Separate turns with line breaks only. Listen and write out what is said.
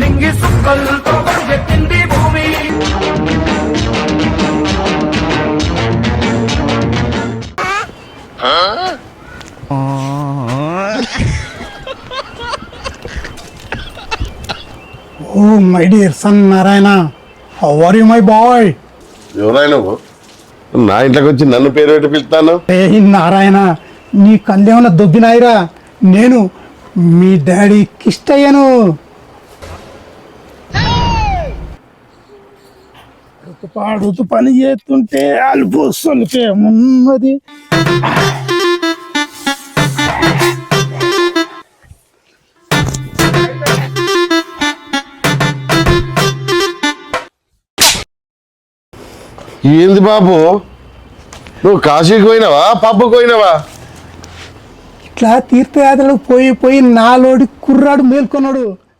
నింగి సుక్కలతో ఎత్తింది భూమి.
Oh, my dear son Narayana, how are you, my boy?
ఎవరైనా నా ఇంట్లోకి వచ్చి నన్ను పేరు పెట్టి పిలుస్తాను.
ఏ నారాయణ, నీ కళ్ళేమన్నా దొబ్బినాయిరా? నేను మీ డాడీ కిష్టయ్యను. పాడుతూ పని చేస్తుంటే అలుపు సొలిపే ఉన్నది.
ఏంది బాబు, నువ్వు కాశీకి పోయినావా పబ్బుకి పోయినావా?
ఇట్లా తీర్థయాత్రలకు పోయి పోయి నాలోడి కుర్రాడు మేల్కొన్నాడు.